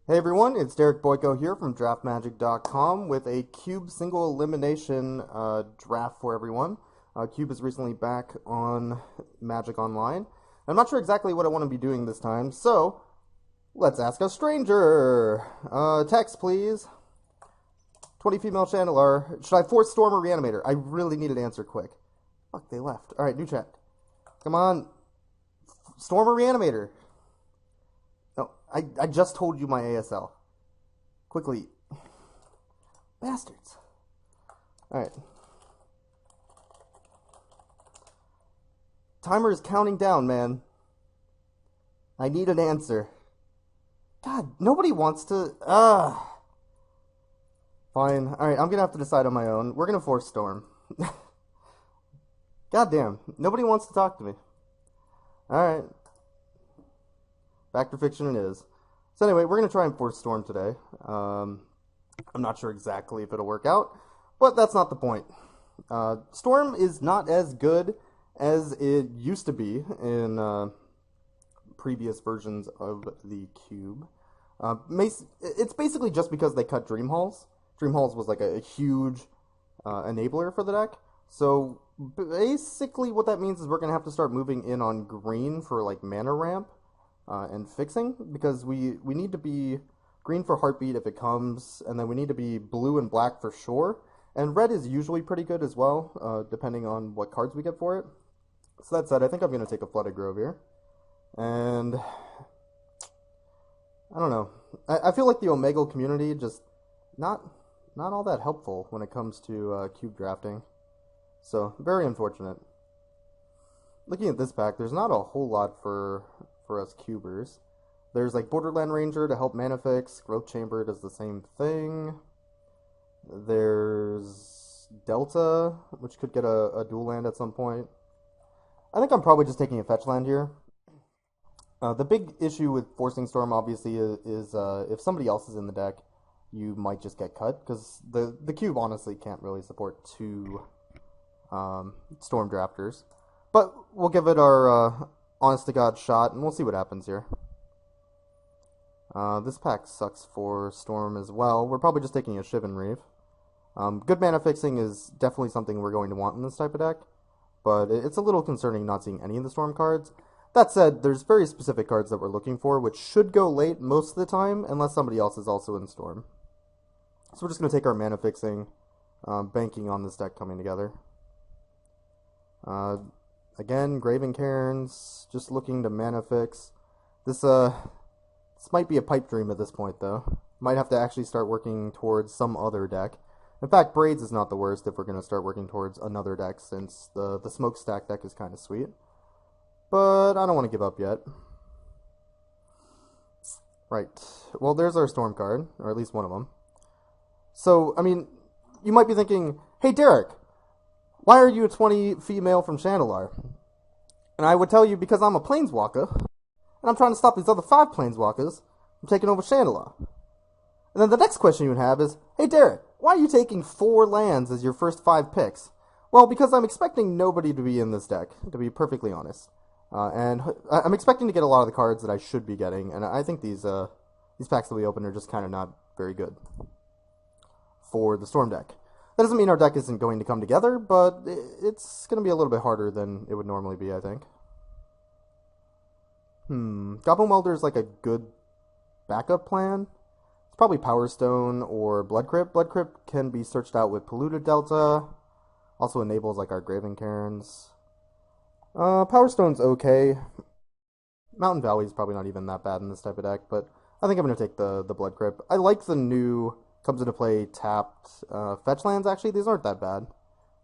Hey everyone, it's Boyko here from draftmagic.com with a Cube single elimination draft for everyone. Cube is recently back on Magic Online. I'm not sure exactly what I want to be doing this time, so let's ask a stranger. Text, please. 20 female Chandelier. Should I force Storm or Reanimator? I really need an answer quick. Fuck, they left. Alright, new chat. Come on. Storm or Reanimator? No, I just told you my ASL. Quickly. Bastards. Alright. Timer is counting down, man. I need an answer. God, nobody wants to... Fine. Alright, I'm gonna have to decide on my own. We're gonna force Storm. God damn. Nobody wants to talk to me. Alright. Back to fiction it is. So anyway, we're going to try and force Storm today. I'm not sure exactly if it'll work out, but that's not the point. Storm is not as good as it used to be in previous versions of the Cube. It's basically just because they cut Dream Halls. Dream Halls was like a huge enabler for the deck. So basically what that means is we're going to have to start moving in on green for like mana ramp. And fixing, because we need to be green for Heartbeat if it comes, and then we need to be blue and black for sure, and red is usually pretty good as well, depending on what cards we get for it. So that said, I think I'm going to take a Flooded Grove here, and I don't know, I feel like the Omegle community just not all that helpful when it comes to cube drafting, so very unfortunate. Looking at this pack, there's not a whole lot for us cubers. There's like Borderland Ranger to help mana fix. Growth Chamber does the same thing. There's Delta, which could get a dual land at some point. I think I'm probably just taking a fetch land here. The big issue with forcing Storm obviously is if somebody else is in the deck, you might just get cut, because the cube honestly can't really support two Storm drafters. But we'll give it our honest-to-God shot, and we'll see what happens here. This pack sucks for Storm as well. We're probably just taking a Shivan Reeve. Good mana fixing is definitely something we're going to want in this type of deck, but it's a little concerning not seeing any of the Storm cards. That said, there's very specific cards that we're looking for, which should go late most of the time, unless somebody else is also in Storm. So we're just going to take our mana fixing, banking on this deck coming together. Again, Graven Cairns, just looking to mana fix. This might be a pipe dream at this point, though. Might have to actually start working towards some other deck. In fact, Braids is not the worst if we're going to start working towards another deck, since the Smokestack deck is kind of sweet. But I don't want to give up yet. Right. Well, there's our Storm card, or at least one of them. So, I mean, you might be thinking, hey, Derek, why are you a 20 female from Chandelier? And I would tell you because I'm a Planeswalker, and I'm trying to stop these other 5 Planeswalkers from taking over Chandelier. And then the next question you would have is, hey Derek, why are you taking 4 lands as your first 5 picks? Well, because I'm expecting nobody to be in this deck, to be perfectly honest. And I'm expecting to get a lot of the cards that I should be getting, and I think these packs that we open are just kind of not very good for the Storm deck. That doesn't mean our deck isn't going to come together, but it's going to be a little bit harder than it would normally be, I think. Goblin Welder is like a good backup plan. It's probably Power Stone or Blood Crypt. Blood Crypt can be searched out with Polluted Delta. Also enables like our Graven Cairns. Power Stone's okay. Mountain Valley is probably not even that bad in this type of deck, but I think I'm going to take the Blood Crypt. I like the new... comes into play tapped fetch lands, actually. These aren't that bad.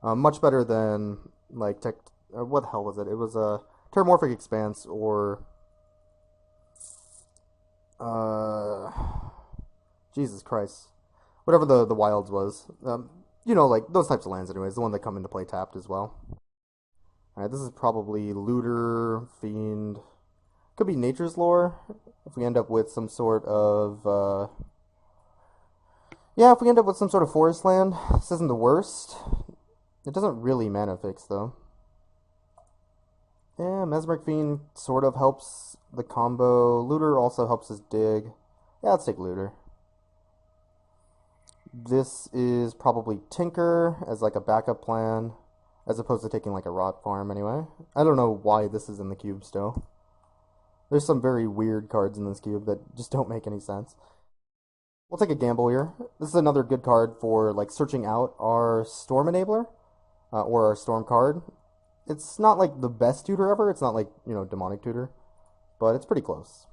Much better than, like, what the hell was it? It was a Terramorphic Expanse, or... Jesus Christ. Whatever the Wilds was. You know, like, those types of lands anyways. The one that come into play tapped as well. Alright, this is probably Looter, Fiend... Could be Nature's Lore, if we end up with some sort of... Yeah, if we end up with some sort of forest land, this isn't the worst. It doesn't really mana fix, though. Yeah, Mesmeric Fiend sort of helps the combo. Looter also helps us dig. Yeah, let's take Looter. This is probably Tinker as like a backup plan, as opposed to taking like a Rot Farm anyway. I don't know why this is in the cube still. There's some very weird cards in this cube that just don't make any sense. We'll take a gamble here. This is another good card for like searching out our Storm Enabler, or our Storm card. It's not like the best tutor ever. It's not like, you know, Demonic Tutor, but it's pretty close.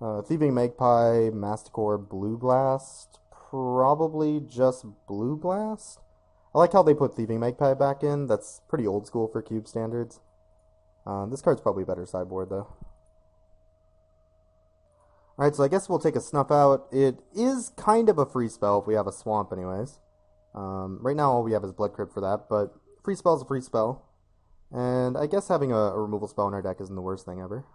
Thieving Magpie, Masticore, Blue Blast. Probably just Blue Blast. I like how they put Thieving Magpie back in. That's pretty old school for cube standards. This card's probably better sideboard, though. Alright, so I guess we'll take a Snuff Out. It is kind of a free spell if we have a Swamp anyways. Right now all we have is Blood Crypt for that, but free spell is a free spell. And I guess having a removal spell in our deck isn't the worst thing ever.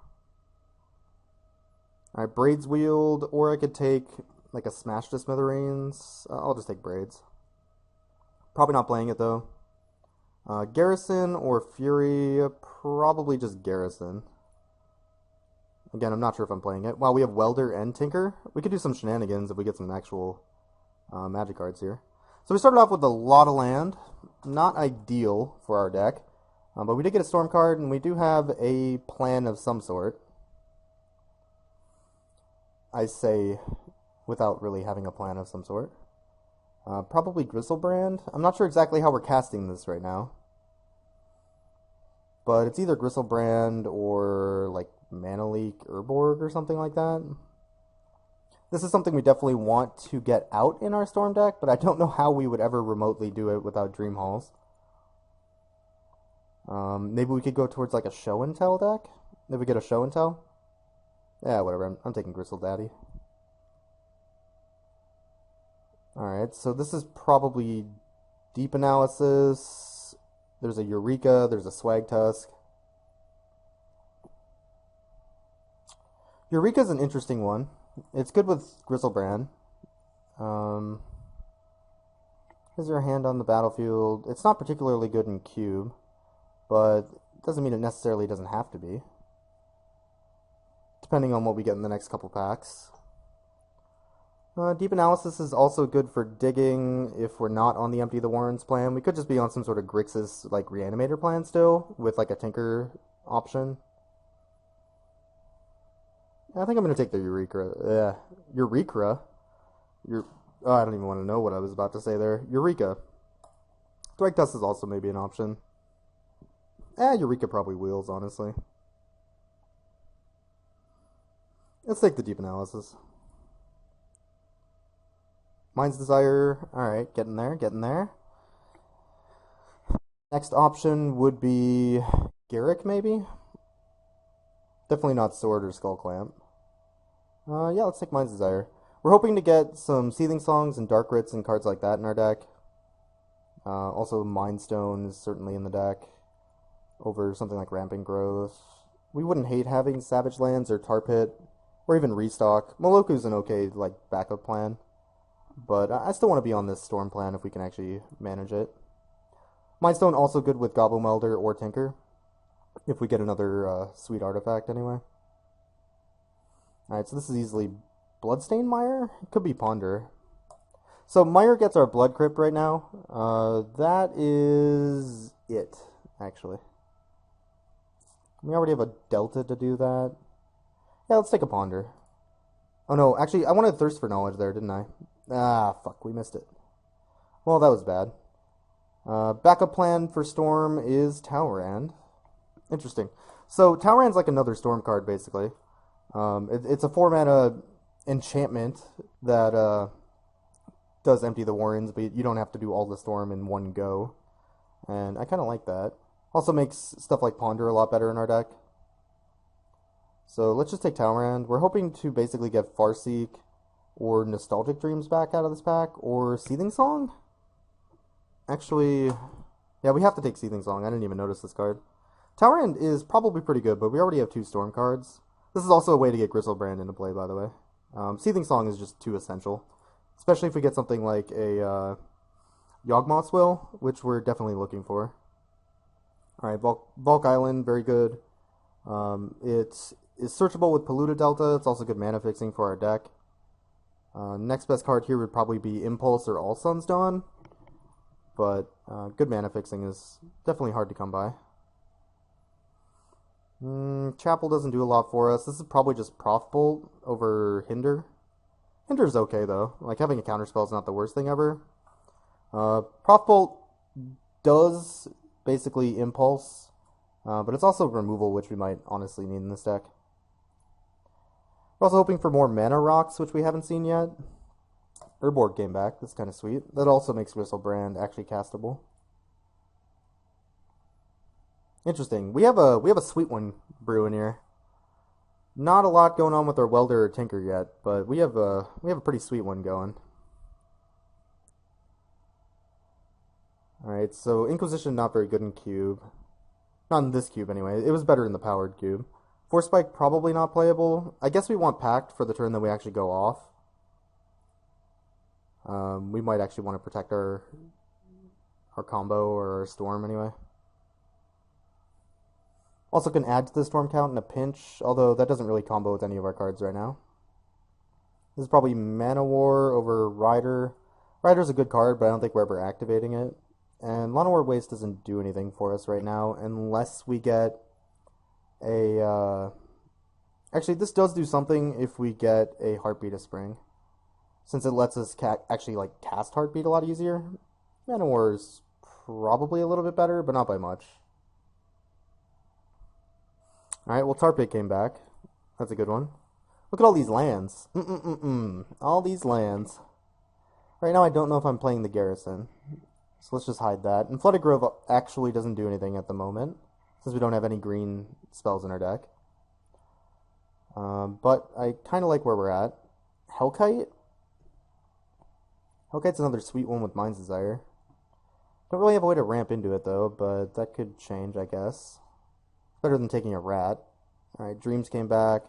Alright, Braids Wield, or I could take like a Smash to Smithereens. I'll just take Braids. Probably not playing it though. Garrison or Fury, probably just Garrison. Again, I'm not sure if I'm playing it. Wow, we have Welder and Tinker. We could do some shenanigans if we get some actual magic cards here. So we started off with a lot of land. Not ideal for our deck. But we did get a Storm card, and we do have a plan of some sort. I say without really having a plan of some sort. Probably Gristlebrand. I'm not sure exactly how we're casting this right now. But it's either Gristlebrand or like Mana Leak, Urborg, or something like that. This is something we definitely want to get out in our Storm deck, but I don't know how we would ever remotely do it without Dream Halls. Maybe we could go towards like a Show and Tell deck? If we get a Show and Tell? Yeah, whatever. I'm taking Gristle Daddy. Alright, so this is probably Deep Analysis. There's a Eureka, there's a Swag Tusk. Eureka's an interesting one. It's good with Gristlebrand. Here's your hand on the battlefield. It's not particularly good in cube, but it doesn't mean it necessarily doesn't have to be. Depending on what we get in the next couple packs. Deep Analysis is also good for digging if we're not on the Empty the Warrens plan. We could just be on some sort of Grixis like Reanimator plan still, with like a Tinker option. I think I'm going to take the Eureka. Eureka? Oh, I don't even want to know what I was about to say there. Eureka. Swag Tusk is also maybe an option. Eureka probably wheels, honestly. Let's take the Deep Analysis. Mind's Desire. Alright, getting there, getting there. Next option would be Garrick, maybe? Definitely not Sword or Skull Clamp. Yeah, let's take Mind's Desire. We're hoping to get some Seething Songs and Dark Writs and cards like that in our deck. Also, Mind Stone is certainly in the deck over something like Rampant Growth. We wouldn't hate having Savage Lands or Tar Pit, or even Restock. Moloku's an okay like backup plan, but I still want to be on this Storm plan if we can actually manage it. Mind Stone also good with Goblin Welder or Tinker, if we get another sweet artifact anyway. Alright, so this is easily Bloodstained Mire? It could be Ponder. So Mire gets our Blood Crypt right now. That is it, actually. We already have a Delta to do that. Yeah, let's take a Ponder. Oh no, actually, I wanted Thirst for Knowledge there, didn't I? Ah, fuck, we missed it. Well, that was bad. Backup plan for Storm is Talrand. Interesting. So, Talrand's like another Storm card, basically. It's a 4-mana enchantment that does Empty the Warrens, but you don't have to do all the Storm in one go. And I kind of like that. Also makes stuff like Ponder a lot better in our deck. So let's just take Talrand. We're hoping to basically get Farseek or Nostalgic Dreams back out of this pack, or Seething Song? Actually, yeah, we have to take Seething Song. I didn't even notice this card. Talrand is probably pretty good, but we already have 2 Storm cards. This is also a way to get Gristlebrand into play, by the way. Seething Song is just too essential. Especially if we get something like a Yawgmoth's Will, which we're definitely looking for. Alright, Volk Island, very good. It is searchable with Polluted Delta. It's also good mana fixing for our deck. Next best card here would probably be Impulse or All Sun's Dawn, but good mana fixing is definitely hard to come by. Chapel doesn't do a lot for us. This is probably just Prof Bolt over Hinder. Hinder's okay though. Like, having a counterspell is not the worst thing ever. Prof Bolt does basically Impulse, but it's also removal, which we might honestly need in this deck. We're also hoping for more mana rocks, which we haven't seen yet. Urborg came back. That's kind of sweet. That also makes Whistlebrand actually castable. Interesting. We have a sweet one brewing here. Not a lot going on with our Welder or Tinker yet, but we have a pretty sweet one going. Alright, so Inquisition not very good in cube. Not in this cube anyway. It was better in the powered cube. Force Spike probably not playable. I guess we want Pact for the turn that we actually go off. We might actually want to protect our combo or our Storm anyway. Also can add to the Storm count in a pinch, although that doesn't really combo with any of our cards right now. This is probably Mana War over Rider. Rider's a good card, but I don't think we're ever activating it. And Llanowar Waste doesn't do anything for us right now, unless we get a... Actually, this does do something if we get a Heartbeat of Spring, since it lets us actually cast Heartbeat a lot easier. Mana War is probably a little bit better, but not by much. Alright, well, Tar Pit came back. That's a good one. Look at all these lands. All these lands. Right now, I don't know if I'm playing the Garrison, so let's just hide that. And Flooded Grove actually doesn't do anything at the moment, since we don't have any green spells in our deck. But I kind of like where we're at. Hellkite? Hellkite's another sweet one with Mind's Desire. Don't really have a way to ramp into it, though, but that could change, I guess. Better than taking a rat. Alright, Dreams came back.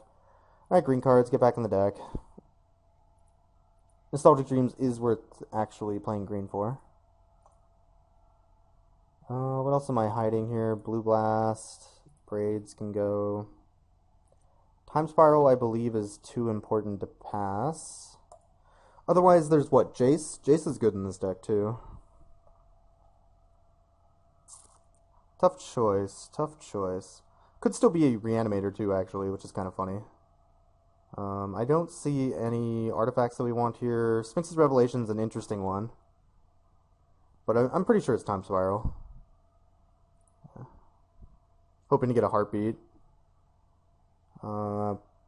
Alright, green cards, get back in the deck. Nostalgic Dreams is worth actually playing green for. What else am I hiding here? Blue Blast. Braids can go. Time Spiral, I believe, is too important to pass. Otherwise, there's what? Jace? Jace is good in this deck, too. Tough choice. Tough choice. Could still be a Reanimator, too, actually, which is kind of funny. I don't see any artifacts that we want here. Sphinx's Revelation's an interesting one, but I'm pretty sure it's Time Spiral. Hoping to get a Heartbeat.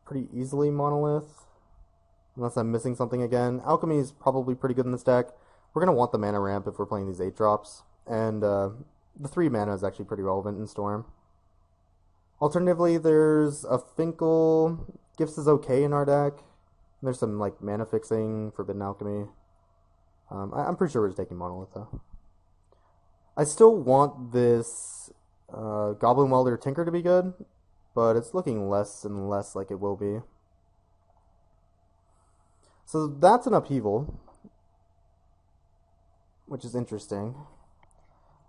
Pretty easily Monolith, unless I'm missing something again. Alchemy is probably pretty good in this deck. We're going to want the mana ramp if we're playing these 8-drops, and the 3 mana is actually pretty relevant in Storm. Alternatively, there's a Finkel. Gifts is okay in our deck. There's some mana fixing, Forbidden Alchemy. I'm pretty sure we're just taking Monolith, though. I still want this Goblin Welder Tinker to be good, but it's looking less and less like it will be. So that's an upheaval, which is interesting.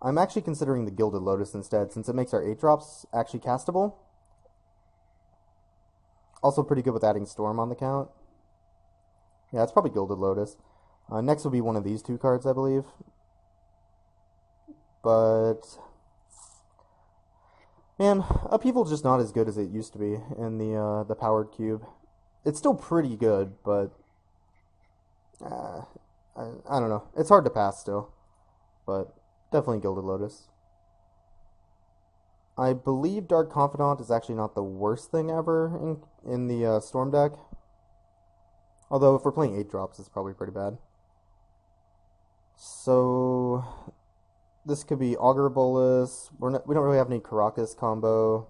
I'm actually considering the Gilded Lotus instead, since it makes our 8-drops actually castable. Also pretty good with adding Storm on the count. Yeah, it's probably Gilded Lotus. Next will be one of these 2 cards, I believe. But man, Upheaval's just not as good as it used to be in the powered cube. It's still pretty good, but I don't know. It's hard to pass still, but definitely Gilded Lotus. I believe Dark Confidant is actually not the worst thing ever in the Storm deck. Although if we're playing 8-drops, it's probably pretty bad. So this could be Augur Bolus. We don't really have any Caracas combo.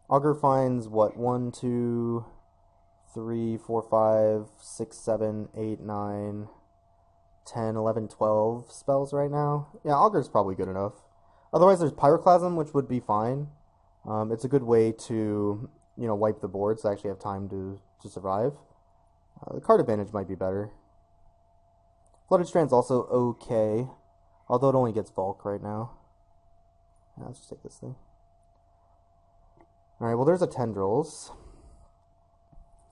Augur finds what? 1, 2, 3, 4, 5, 6, 7, 8, 9, 10, 11, 12 spells right now. Yeah, Augur's probably good enough. Otherwise, there's Pyroclasm, which would be fine. It's a good way to, wipe the board, so I actually have time to survive. The card advantage might be better. Flooded Strand's also okay, although it only gets bulk right now. Yeah, let's just take this thing. Alright, well there's a Tendrils.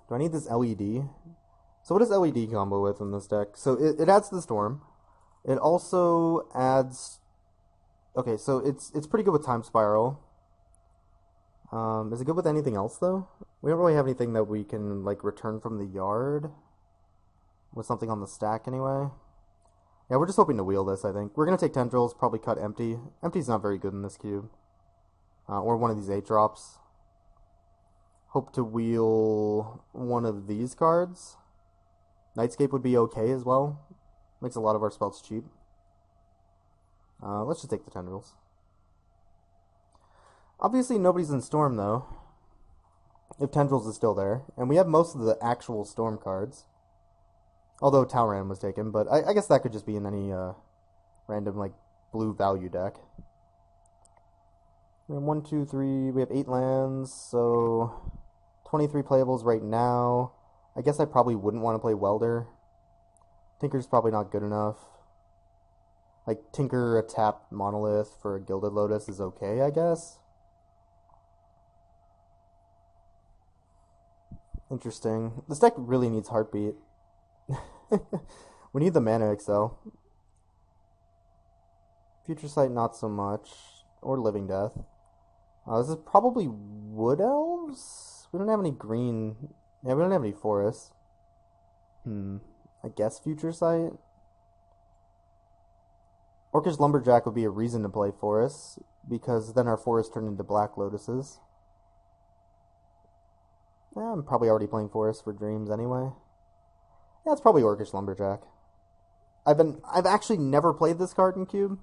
Do I need this LED? So what does LED combo with in this deck? So it adds to the Storm. It also adds... Okay, so it's pretty good with Time Spiral. Is it good with anything else, though? We don't really have anything that we can, like, return from the yard. With something on the stack, anyway. Yeah, we're just hoping to wheel this, I think. We're going to take Tendrils, probably cut Empty. Empty's not very good in this cube. Or one of these 8-drops. Hope to wheel one of these cards. Nightscape would be okay as well. Makes a lot of our spells cheap. Let's just take the Tendrils. Obviously nobody's in Storm though. If Tendrils is still there. And we have most of the actual Storm cards. Although Talran was taken, but I guess that could just be in any random like blue value deck. We have 1, 2, 3, we have 8 lands, so 23 playables right now. I guess I probably wouldn't want to play Welder. Tinker's probably not good enough. Like, Tinker, a tapped Monolith for a Gilded Lotus is okay, I guess. Interesting. This deck really needs Heartbeat. We need the Mana Excel. Future Sight, not so much. Or Living Death. This is probably Wood Elves? We don't have any green... Yeah, we don't have any forests. I guess Future Sight? Orcish Lumberjack would be a reason to play forests, because then our forests turn into Black Lotuses. Yeah, I'm probably already playing forests for Dreams anyway. Yeah, it's probably Orcish Lumberjack. I've actually never played this card in Cube,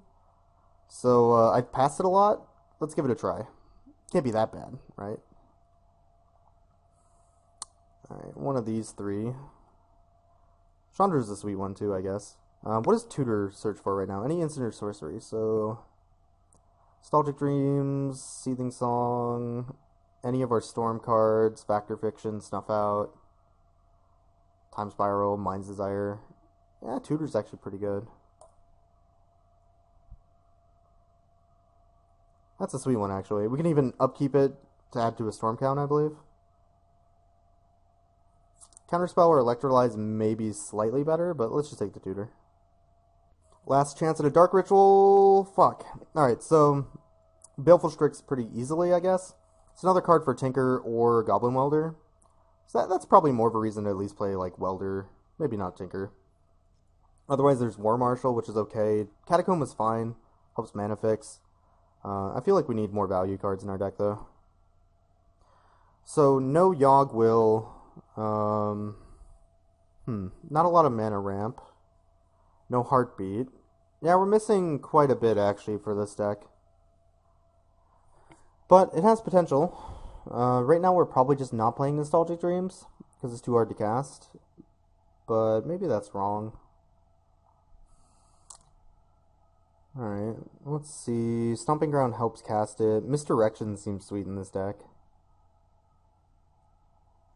so I've passed it a lot. Let's give it a try. Can't be that bad, right? Alright, one of these 3. Chandra's a sweet one too, I guess. What does Tutor search for right now? Any instant or sorcery. So, Nostalgic Dreams, Seething Song, any of our Storm cards, Factor Fiction, Snuff Out, Time Spiral, Mind's Desire. Yeah, Tutor's actually pretty good. That's a sweet one, actually. We can even upkeep it to add to a Storm count, I believe. Counterspell or Electrolyze may be slightly better, but let's just take the Tutor. Last chance at a Dark Ritual. Fuck. Alright, so Baleful Strix pretty easily, I guess. It's another card for Tinker or Goblin Welder. So that's probably more of a reason to at least play like Welder. Maybe not Tinker. Otherwise, there's War Marshal, which is okay. Catacomb is fine. Helps Mana Fix. I feel like we need more value cards in our deck, though. So, no Yogg Will. Not a lot of Mana Ramp. No Heartbeat. Yeah, we're missing quite a bit, actually, for this deck. But it has potential. Right now, we're probably just not playing Nostalgic Dreams, because it's too hard to cast. But maybe that's wrong. Alright, let's see. Stomping Ground helps cast it. Misdirection seems sweet in this deck.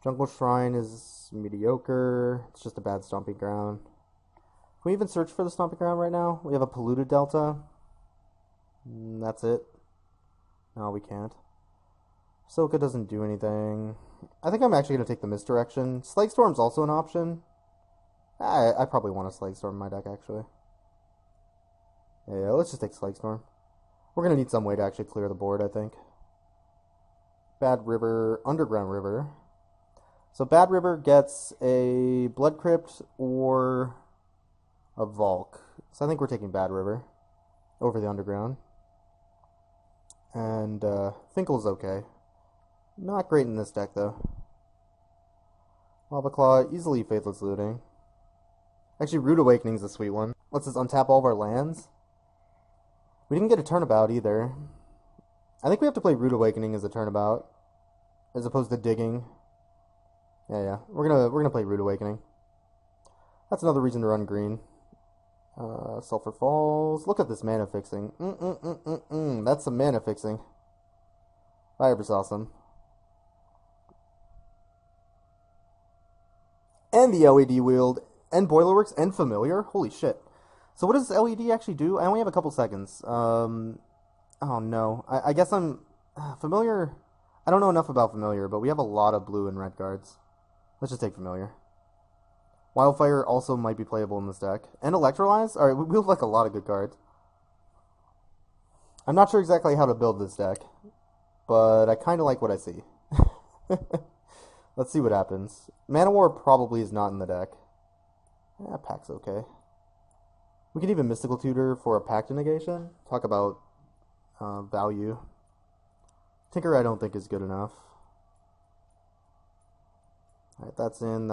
Jungle Shrine is mediocre. It's just a bad Stomping Ground. Can we even search for the Stomping Ground right now? We have a Polluted Delta. That's it. No, we can't. Soka doesn't do anything. I think I'm actually going to take the Misdirection. Slag Storm's also an option. I probably want a Slag Storm in my deck, actually. Yeah, let's just take Slag Storm. We're going to need some way to actually clear the board, I think. Bad River, Underground River. So Bad River gets a Blood Crypt or a Valk. So I think we're taking Bad River over the Underground. And Finkel's okay. Not great in this deck, though. Lava Claw, easily Faithless Looting. Actually, Rude Awakening's a sweet one. Lets us untap all of our lands. We didn't get a Turnabout either. I think we have to play Rude Awakening as a Turnabout, as opposed to Digging. Yeah. We're gonna play Rude Awakening. That's another reason to run green. Sulphur Falls. Look at this mana fixing. That's some mana fixing. If I ever saw some. And the LED Wield, and Boilerworks, and Familiar. Holy shit. So what does LED actually do? I only have a couple seconds. Oh no. I guess I'm... Familiar... I don't know enough about Familiar, but we have a lot of blue and red cards. Let's just take Familiar. Wildfire also might be playable in this deck. And Electrolyze? Alright, we have like a lot of good cards. I'm not sure exactly how to build this deck, but I kind of like what I see. Let's see what happens. Mana War probably is not in the deck. Yeah, Pack's okay. We can even Mystical Tutor for a Pact negation. Talk about value. Tinker I don't think is good enough. Alright, that's in.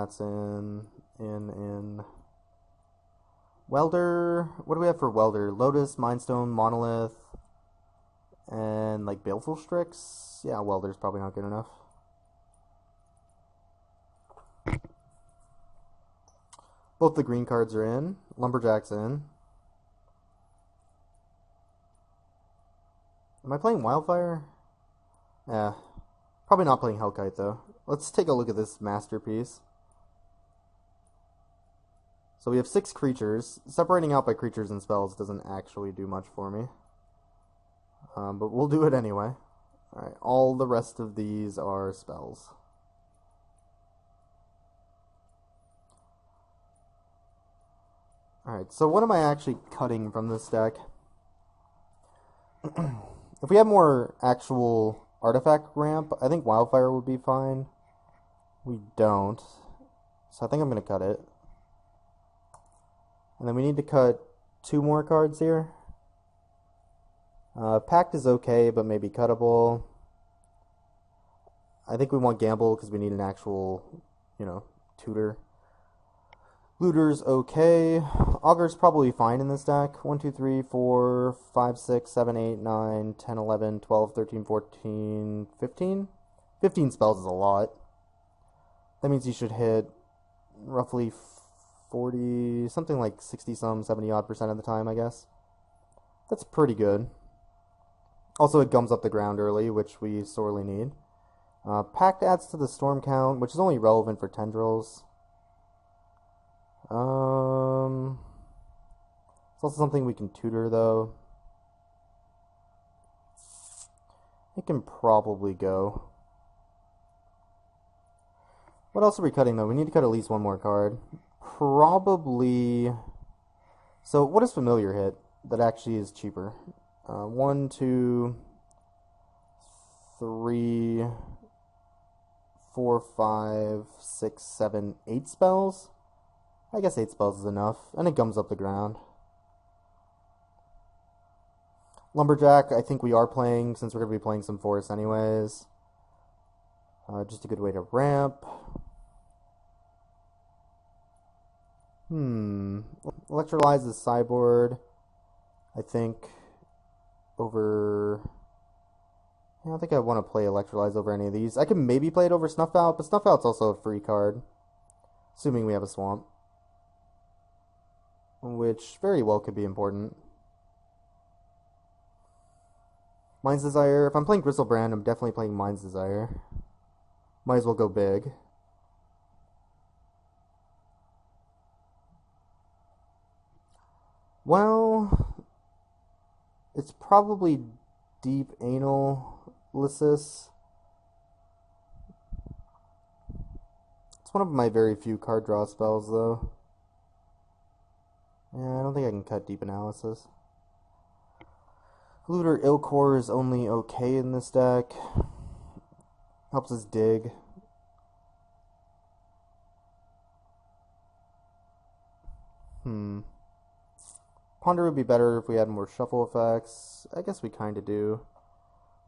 Welder, what do we have for Welder? Lotus, Mindstone, Monolith, and like Baleful Strix? Yeah, Welder's probably not good enough. Both the green cards are in. Lumberjack's in. Am I playing Wildfire? Yeah. Probably not playing Hellkite though. Let's take a look at this masterpiece. So we have 6 creatures. Separating out by creatures and spells doesn't actually do much for me. But we'll do it anyway. Alright, all the rest of these are spells. Alright, so what am I actually cutting from this deck? If we have more actual artifact ramp, I think Wildfire would be fine. We don't. So I think I'm going to cut it. And then we need to cut 2 more cards here. Pact is okay, but maybe cuttable. I think we want Gamble because we need an actual, tutor. Looter's okay. Augur's probably fine in this deck. 1, 2, 3, 4, 5, 6, 7, 8, 9, 10, 11, 12, 13, 14, 15? 15 spells is a lot. That means you should hit roughly 40, something like 60-some, 70-odd% of the time, I guess. That's pretty good. Also, it gums up the ground early, which we sorely need. Pact adds to the storm count, which is only relevant for tendrils. It's also something we can tutor, though. It can probably go. What else are we cutting, though? We need to cut at least 1 more card. Probably... So, what does Familiar hit that actually is cheaper? 1, 2, 3, 4, 5, 6, 7, 8 spells? I guess 8 spells is enough, and it gums up the ground. Lumberjack, I think we are playing, since we're going to be playing some Forest anyways. Just a good way to ramp. Electrolyze the sideboard, I think, over... I don't think I want to play Electrolyze over any of these. I can maybe play it over Snuff Out, but Snuff Out's also a free card, assuming we have a Swamp, which very well could be important. Mind's Desire. If I'm playing Gristlebrand, I'm definitely playing Mind's Desire. Might as well go big. Well, it's probably Deep Analysis. It's one of my very few card draw spells, though. Yeah, I don't think I can cut Deep Analysis. Looter Ilkor is only okay in this deck. Helps us dig. Ponder would be better if we had more shuffle effects. I guess we kind of do.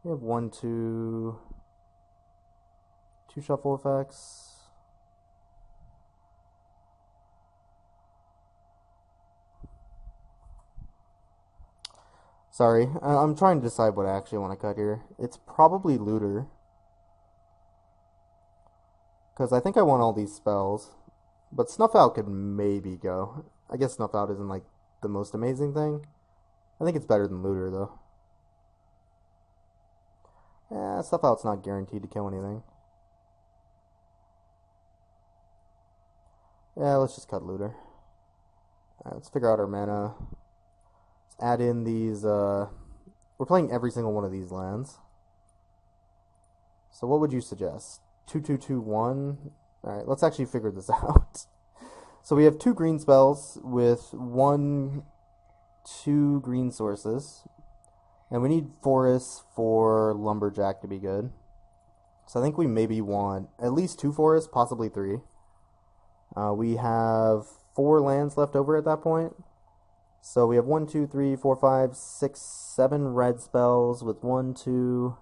We have 1, 2 shuffle effects. Sorry, I'm trying to decide what I actually want to cut here. It's probably Looter, because I think I want all these spells. But Snuff Out could maybe go. I guess Snuff Out isn't like the most amazing thing. I think it's better than Looter, though. Yeah, Snuff Out's not guaranteed to kill anything. Yeah, let's just cut Looter. Alright, let's figure out our mana. Let's add in these, we're playing every single one of these lands. So what would you suggest? 2-2-2-1? Alright, let's actually figure this out. So we have 2 green spells with 2 green sources. And we need forests for lumberjack to be good. So I think we maybe want at least 2 forests, possibly 3. We have 4 lands left over at that point. So we have 1, 2, 3, 4, 5, 6, 7 red spells with 1, 2,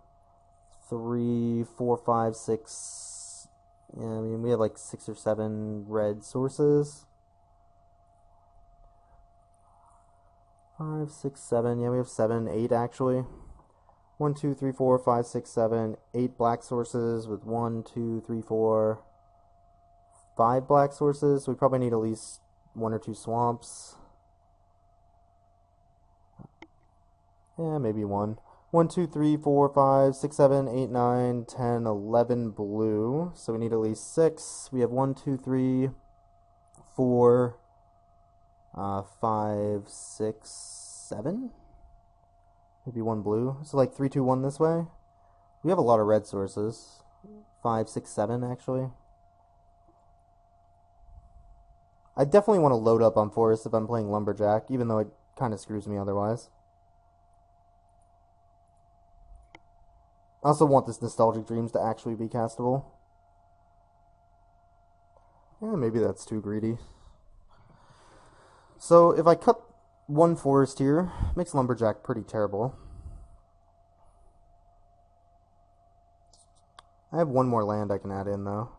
3, 4, 5, 6. Yeah, I mean, we have like 6 or 7 red sources. 5, 6, 7. Yeah, we have 7, 8 actually. 1, 2, 3, 4, 5, 6, 7, 8 black sources with 1, 2, 3, 4, 5 black sources. So we probably need at least 1 or 2 swamps. Yeah, maybe 1. 1, 2, 3, 4, 5, 6, 7, 8, 9, 10, 11 blue. So we need at least 6. We have 1, 2, 3, 4, 5, 6, 7. Maybe 1 blue. So like 3, 2, 1 this way. We have a lot of red sources. 5, 6, 7 actually. I definitely want to load up on forest if I'm playing lumberjack, even though it kind of screws me otherwise. I also want this Nostalgic Dreams to actually be castable. Yeah, maybe that's too greedy. So if I cut 1 forest here, it makes lumberjack pretty terrible. I have 1 more land I can add in though,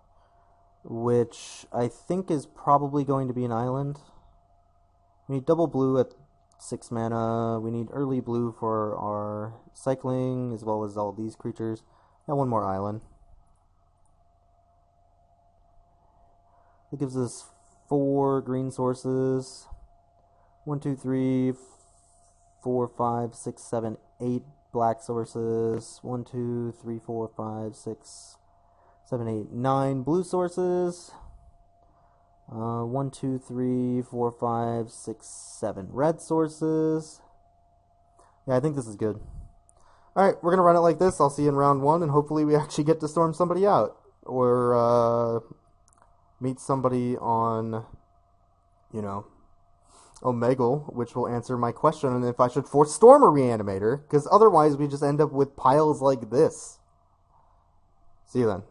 which I think is probably going to be an island. We need double blue at 6 mana. We need early blue for our cycling, as well as all these creatures. And 1 more island. It gives us 4 green sources. 1, 2, 3, 4, 5, 6, 7, 8 black sources. 1, 2, 3, 4, 5, 6, 7, 8, 9 blue sources. 1, 2, 3, 4, 5, 6, 7 red sources. Yeah, I think this is good. Alright, we're going to run it like this. I'll see you in round 1, and hopefully we actually get to storm somebody out. Or, meet somebody on, you know, Omegle, which will answer my question on if I should force storm a reanimator, because otherwise we just end up with piles like this. See you then.